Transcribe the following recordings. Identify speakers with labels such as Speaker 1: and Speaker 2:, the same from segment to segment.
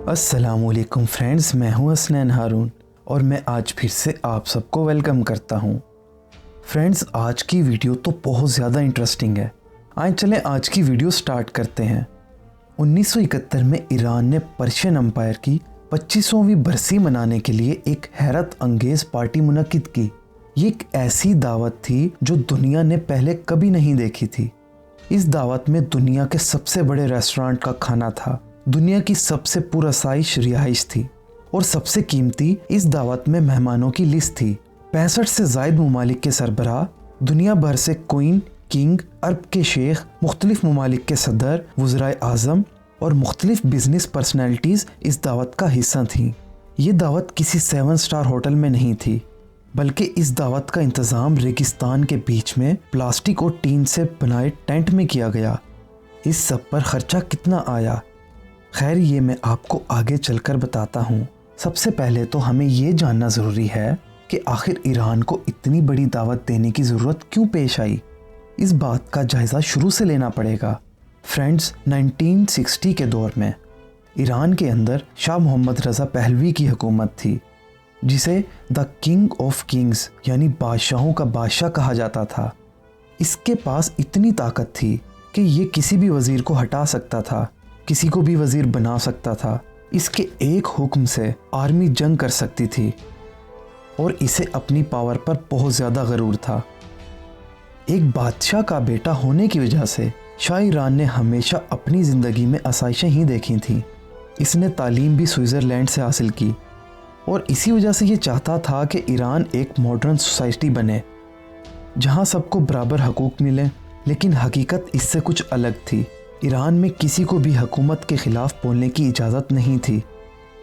Speaker 1: अस्सलामुअलैकुम फ्रेंड्स, मैं हूं हसनैन हारून और मैं आज फिर से आप सबको वेलकम करता हूं। फ्रेंड्स, आज की वीडियो तो बहुत ज़्यादा इंटरेस्टिंग है। आइए चलें आज की वीडियो स्टार्ट करते हैं। 1971 में ईरान ने पर्शियन एम्पायर की 25वीं बरसी मनाने के लिए एक हैरत अंगेज़ पार्टी मुनक्किद की। ये एक ऐसी दावत थी जो दुनिया ने पहले कभी नहीं देखी थी। इस दावत में दुनिया के सबसे बड़े रेस्टोरेंट का खाना था, दुनिया की सबसे पुरसाइश रिहाइश थी और सबसे कीमती इस दावत में मेहमानों की लिस्ट थी। 65 से ज़ायद ममालिक के सरबराह, दुनिया भर से क्वीन, किंग, अरब के शेख, मुख्तलिफ ममालिक के सदर, वज़राए आज़म और मुख्तलिफ बिजनेस पर्सनैलिटीज़ इस दावत का हिस्सा थीं। ये दावत किसी 7 स्टार होटल में नहीं थी, बल्कि इस दावत का इंतज़ाम रेगिस्तान के बीच में प्लास्टिक और टीन से बनाए टेंट में किया गया। इस सब पर खर्चा कितना आया, खैर ये मैं आपको आगे चलकर बताता हूँ। सबसे पहले तो हमें ये जानना ज़रूरी है कि आखिर ईरान को इतनी बड़ी दावत देने की ज़रूरत क्यों पेश आई। इस बात का जायज़ा शुरू से लेना पड़ेगा। फ्रेंड्स, 1960 के दौर में ईरान के अंदर शाह मोहम्मद रज़ा पहलवी की हुकूमत थी, जिसे द किंग ऑफ किंग्स यानी बादशाहों का बादशाह कहा जाता था। इसके पास इतनी ताकत थी कि ये किसी भी वज़ीर को हटा सकता था, किसी को भी वज़ीर बना सकता था। इसके एक हुक्म से आर्मी जंग कर सकती थी और इसे अपनी पावर पर बहुत ज़्यादा गरूर था। एक बादशाह का बेटा होने की वजह से शाह ईरान ने हमेशा अपनी ज़िंदगी में आसाइशें ही देखी थीं। इसने तालीम भी स्विट्ज़रलैंड से हासिल की और इसी वजह से ये चाहता था कि ईरान एक मॉडर्न सोसाइटी बने जहाँ सबको बराबर हकूक़ मिले। लेकिन हकीकत इससे कुछ अलग थी। ईरान में किसी को भी हुकूमत के ख़िलाफ़ बोलने की इजाज़त नहीं थी।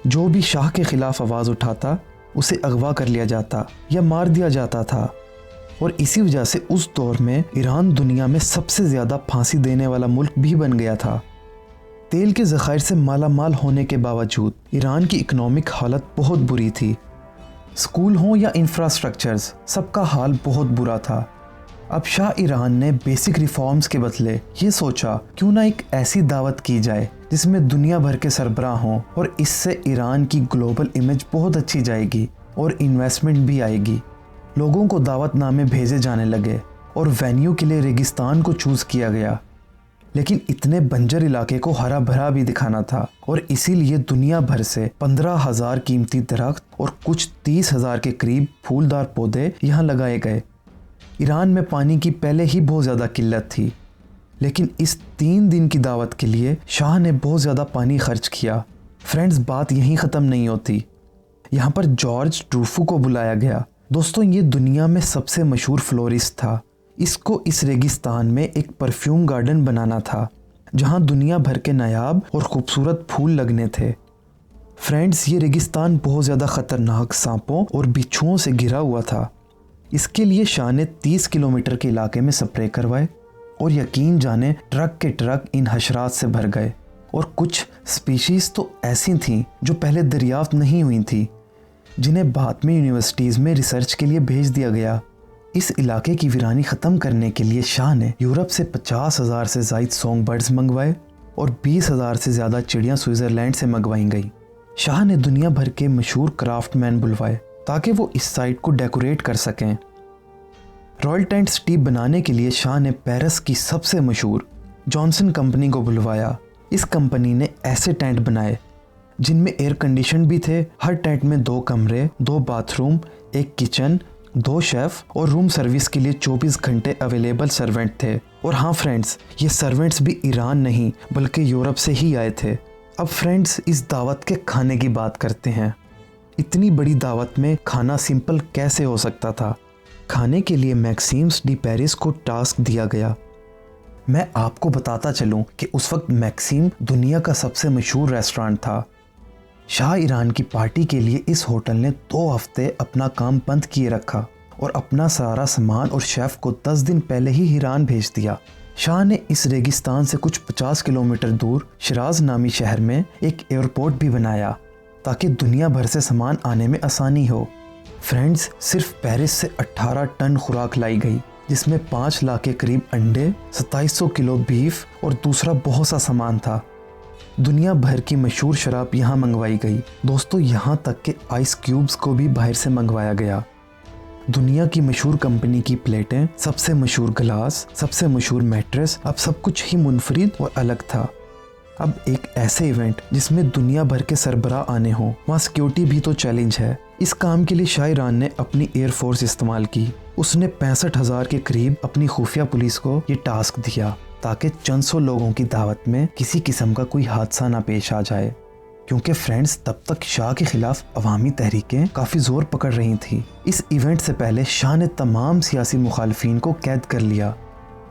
Speaker 1: जो भी शाह के ख़िलाफ़ आवाज़ उठाता उसे अगवा कर लिया जाता या मार दिया जाता था। और इसी वजह से उस दौर में ईरान दुनिया में सबसे ज़्यादा फांसी देने वाला मुल्क भी बन गया था। तेल के ज़खायर से माला माल होने के बावजूद ईरान की इकनॉमिक हालत बहुत बुरी थी। स्कूल हों या इंफ्रास्ट्रक्चर्स, सबका हाल बहुत बुरा था। अब शाह ईरान ने बेसिक रिफॉर्म्स के बदले ये सोचा क्यों ना एक ऐसी दावत की जाए जिसमें दुनिया भर के सरबराह हों और इससे ईरान की ग्लोबल इमेज बहुत अच्छी जाएगी और इन्वेस्टमेंट भी आएगी। लोगों को दावतनामे भेजे जाने लगे और वेन्यू के लिए रेगिस्तान को चूज़ किया गया। लेकिन इतने बंजर इलाके को हरा भरा भी दिखाना था और इसीलिए दुनिया भर से 15,000 कीमती दरख्त और कुछ 30,000 के करीब फूलदार पौधे यहाँ लगाए गए। ईरान में पानी की पहले ही बहुत ज़्यादा किल्लत थी, लेकिन इस 3 दिन की दावत के लिए शाह ने बहुत ज़्यादा पानी खर्च किया। फ्रेंड्स, बात यहीं ख़त्म नहीं होती। यहाँ पर जॉर्ज ट्रूफू को बुलाया गया। दोस्तों, ये दुनिया में सबसे मशहूर फ्लोरिस्ट था। इसको इस रेगिस्तान में एक परफ्यूम गार्डन बनाना था जहाँ दुनिया भर के नायाब और ख़ूबसूरत फूल लगने थे। फ्रेंड्स, ये रेगिस्तान बहुत ज़्यादा ख़तरनाक सांपों और बिच्छुओं से घिरा हुआ था। इसके लिए शाह ने 30 किलोमीटर के इलाके में स्प्रे करवाए और यकीन जाने ट्रक के ट्रक इन हशरात से भर गए। और कुछ स्पीशीज़ तो ऐसी थीं जो पहले दरियाफ्त नहीं हुई थी, जिन्हें बाद में यूनिवर्सिटीज़ में रिसर्च के लिए भेज दिया गया। इस इलाके की वीरानी ख़त्म करने के लिए शाह ने यूरोप से 50,000 से ज़ायद सॉन्ग बर्ड्स मंगवाए और 20,000 से ज़्यादा चिड़ियाँ स्विट्ज़रलैंड से मंगवाई गई। शाह ने दुनिया भर के मशहूर क्राफ्टमैन बुलवाए ताकि वो इस साइट को डेकोरेट कर सकें। रॉयल टेंट सिटी बनाने के लिए शाह ने पेरिस की सबसे मशहूर जॉनसन कंपनी को बुलवाया। इस कंपनी ने ऐसे टेंट बनाए जिनमें एयर कंडीशन भी थे। हर टेंट में 2 कमरे, 2 बाथरूम, 1 किचन, 2 शेफ़ और रूम सर्विस के लिए 24 घंटे अवेलेबल सर्वेंट थे। और हाँ फ्रेंड्स, ये सर्वेंट्स भी ईरान नहीं बल्कि यूरोप से ही आए थे। अब फ्रेंड्स, इस दावत के खाने की बात करते हैं। इतनी बड़ी दावत में खाना सिंपल कैसे हो सकता था। खाने के लिए मैक्सिम्स डी पेरिस को टास्क दिया गया। मैं आपको बताता चलूं कि उस वक्त मैक्सिम दुनिया का सबसे मशहूर रेस्टोरेंट था। शाह ईरान की पार्टी के लिए इस होटल ने 2 हफ्ते अपना काम बंद किए रखा और अपना सारा सामान और शेफ़ को 10 दिन पहले ही ईरान भेज दिया। शाह ने इस रेगिस्तान से कुछ 50 किलोमीटर दूर शिराज नामी शहर में एक एयरपोर्ट भी बनाया ताकि दुनिया भर से सामान आने में आसानी हो। फ्रेंड्स, सिर्फ पेरिस से 18 टन खुराक लाई गई, जिसमें 5 लाख के करीब अंडे, 2700 किलो बीफ और दूसरा बहुत सा सामान था। दुनिया भर की मशहूर शराब यहाँ मंगवाई गई। दोस्तों, यहाँ तक कि आइस क्यूब्स को भी बाहर से मंगवाया गया। दुनिया की मशहूर कंपनी की प्लेटें, सबसे मशहूर गिलास, सबसे मशहूर मैट्रेस, अब सब कुछ ही मुनफरिद और अलग था। अब एक ऐसे इवेंट जिसमें दुनिया भर के सरबराह आने हों, वहाँ सिक्योरिटी भी तो चैलेंज है। इस काम के लिए शाह ईरान ने अपनी एयरफोर्स इस्तेमाल की। उसने 65,000 के करीब अपनी खुफिया पुलिस को ये टास्क दिया ताकि चंद सौ लोगों की दावत में किसी किस्म का कोई हादसा ना पेश आ जाए, क्योंकि फ्रेंड्स तब तक शाह के खिलाफ अवामी तहरीकें काफ़ी जोर पकड़ रही थी। इस इवेंट से पहले शाह ने तमाम सियासी मुखालफिन को कैद कर लिया,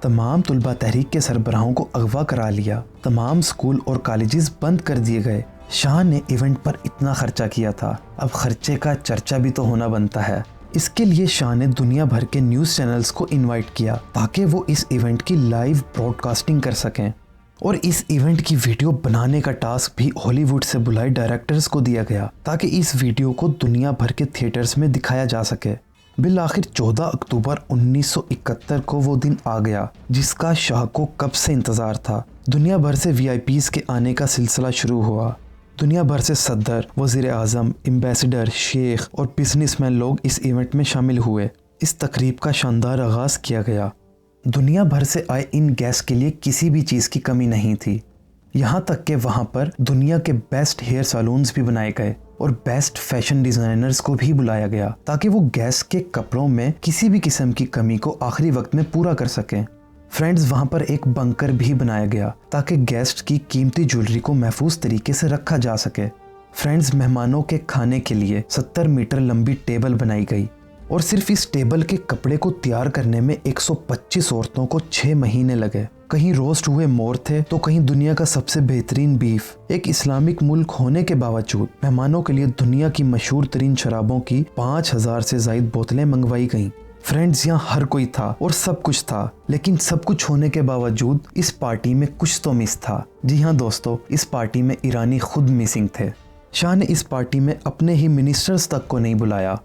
Speaker 1: तमाम तुलबा तहरीक के सरबराहों को अगवा करा लिया, तमाम स्कूल और कॉलेजेस बंद कर दिए गए। शाह ने इवेंट पर इतना खर्चा किया था, अब खर्चे का चर्चा भी तो होना बनता है। इसके लिए शाह ने दुनिया भर के न्यूज़ चैनल्स को इनवाइट किया ताकि वो इस इवेंट की लाइव ब्रॉडकास्टिंग कर सकें, और इस इवेंट की वीडियो बनाने का टास्क भी हॉलीवुड से बुलाए डायरेक्टर्स को दिया गया ताकि इस वीडियो को दुनिया भर के थिएटर्स में दिखाया जा सके। बिल आखिर 14 अक्टूबर 1971 को वो दिन आ गया जिसका शाह को कब से इंतज़ार था। दुनिया भर से VIPs के आने का सिलसिला शुरू हुआ। दुनिया भर से सदर, वज़ीर आज़म, एम्बेसडर, शेख और बिजनेसमैन लोग इस इवेंट में शामिल हुए। इस तकरीब का शानदार आगाज़ किया गया। दुनिया भर से आए इन गेस्ट के लिए किसी भी चीज़ की कमी नहीं थी। यहाँ तक कि वहाँ पर दुनिया के बेस्ट हेयर सैलून्स भी बनाए गए और बेस्ट फैशन डिज़ाइनर्स को भी बुलाया गया ताकि वो गेस्ट के कपड़ों में किसी भी किस्म की कमी को आखिरी वक्त में पूरा कर सकें। फ्रेंड्स, वहाँ पर एक बंकर भी बनाया गया ताकि गेस्ट की कीमती ज्वेलरी को महफूज तरीके से रखा जा सके। फ्रेंड्स, मेहमानों के खाने के लिए 70 मीटर लंबी टेबल बनाई गई और सिर्फ इस टेबल के कपड़े को तैयार करने में 125 औरतों को 6 महीने लगे। कहीं रोस्ट हुए मोर थे तो कहीं दुनिया का सबसे बेहतरीन बीफ। एक इस्लामिक मुल्क होने के बावजूद मेहमानों के लिए दुनिया की मशहूर तरीन शराबों की 5000 से ज्यादा बोतलें मंगवाई गईं। फ्रेंड्स, यहाँ हर कोई था और सब कुछ था, लेकिन सब कुछ होने के बावजूद इस पार्टी में कुछ तो मिस था। जी हाँ दोस्तों, इस पार्टी में ईरानी खुद मिसिंग थे। शाह ने इस पार्टी में अपने ही मिनिस्टर्स तक को नहीं बुलाया।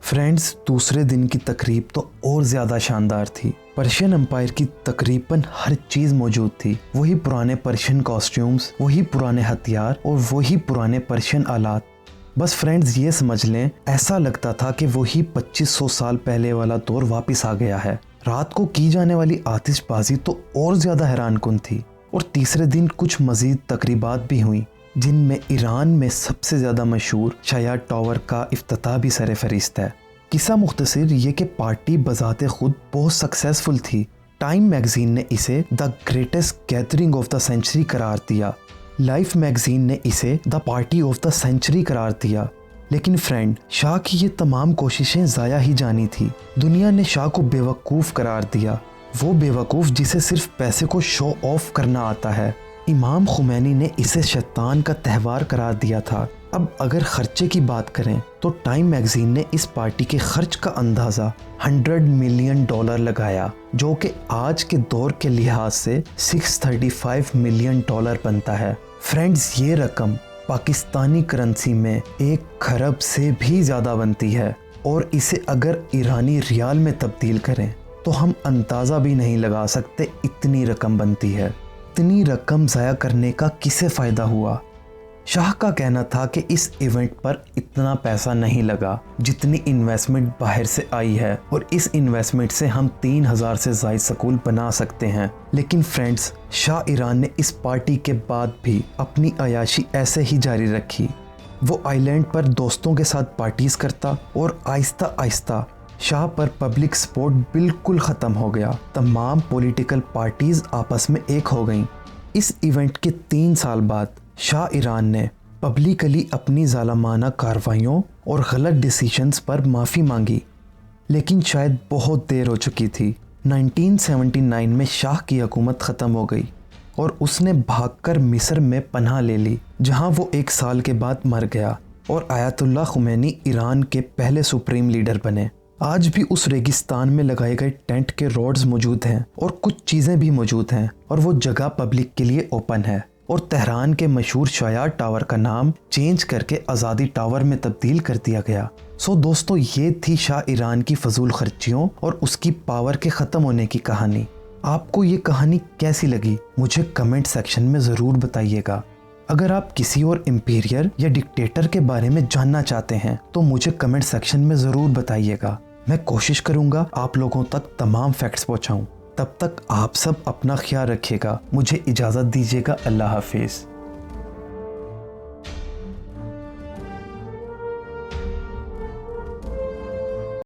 Speaker 1: फ्रेंड्स, दूसरे दिन की तकरीब तो और ज्यादा शानदार थी। पर्शियन एम्पायर की तकरीबन हर चीज मौजूद थी। वही पुराने पर्शियन कॉस्ट्यूम्स, वही पुराने हथियार और वही पुराने पर्शियन आलात। बस फ्रेंड्स, ये समझ लें, ऐसा लगता था कि वही 2500 साल पहले वाला दौर वापस आ गया है। रात को की जाने वाली आतिशबाजी तो और ज्यादा हैरानकुन थी। और तीसरे दिन कुछ मजीद तकरीबात भी हुई जिनमें ईरान में सबसे ज़्यादा मशहूर शाया टावर का इफ्तिताह भी सर फहरिस्त है। किस्सा मुख्तसर ये कि पार्टी बजाते खुद बहुत सक्सेसफुल थी। टाइम मैगजीन ने इसे the greatest gathering of the century करार दिया। लाइफ मैगजीन ने इसे the party of the century करार दिया। लेकिन फ्रेंड, शाह की ये तमाम कोशिशें ज़ाया ही जानी थी। दुनिया ने शाह को बेवकूफ़ करार दिया, वो बेवकूफ़ जिसे सिर्फ पैसे को शो ऑफ करना आता है। इमाम खुमैनी ने इसे शैतान का त्यौहार करार दिया था। अब अगर खर्चे की बात करें तो टाइम मैगजीन ने इस पार्टी के खर्च का अंदाज़ा $100 मिलियन लगाया, जो कि आज के दौर के लिहाज से $635 मिलियन बनता है। फ्रेंड्स, ये रकम पाकिस्तानी करेंसी में 1 खरब से भी ज़्यादा बनती है, और इसे अगर ईरानी रियाल में तब्दील करें तो हम अंदाज़ा भी नहीं लगा सकते इतनी रकम बनती है। इतनी रकम ज़ाया करने का किसे फ़ायदा हुआ? शाह का कहना था कि इस इवेंट पर इतना पैसा नहीं लगा जितनी इन्वेस्टमेंट बाहर से आई है, और इस इन्वेस्टमेंट से हम 3000 से ज़ायद स्कूल बना सकते हैं। लेकिन फ्रेंड्स, शाह ईरान ने इस पार्टी के बाद भी अपनी अयाशी ऐसे ही जारी रखी। वो आइलैंड पर दोस्तों के साथ पार्टीज करता और आहिस्ता आहिस्ता शाह पर पब्लिक सपोर्ट बिल्कुल ख़त्म हो गया। तमाम पॉलिटिकल पार्टीज आपस में एक हो गईं। इस इवेंट के 3 साल बाद शाह ईरान ने पब्लिकली अपनी ज़ालमाना कार्रवाइयों और गलत डिसीजंस पर माफ़ी मांगी, लेकिन शायद बहुत देर हो चुकी थी। 1979 में शाह की हुकूमत ख़त्म हो गई और उसने भागकर मिस्र में पनाह ले ली, जहां वो 1 साल के बाद मर गया और आयतुल्लाह खुमैनी ईरान के पहले सुप्रीम लीडर बने। आज भी उस रेगिस्तान में लगाए गए टेंट के रोड्स मौजूद हैं और कुछ चीज़ें भी मौजूद हैं, और वो जगह पब्लिक के लिए ओपन है। और तेहरान के मशहूर शाया टावर का नाम चेंज करके आज़ादी टावर में तब्दील कर दिया गया। सो दोस्तों, ये थी शाह ईरान की फजूल खर्चियों और उसकी पावर के ख़त्म होने की कहानी। आपको ये कहानी कैसी लगी मुझे कमेंट सेक्शन में ज़रूर बताइएगा। अगर आप किसी और एम्पायर या डिक्टेटर के बारे में जानना चाहते हैं तो मुझे कमेंट सेक्शन में ज़रूर बताइएगा। मैं कोशिश करूंगा आप लोगों तक तमाम फैक्ट्स पहुंचाऊं। तब तक आप सब अपना ख्याल रखिएगा। मुझे इजाज़त दीजिएगा। अल्लाह हाफिज़।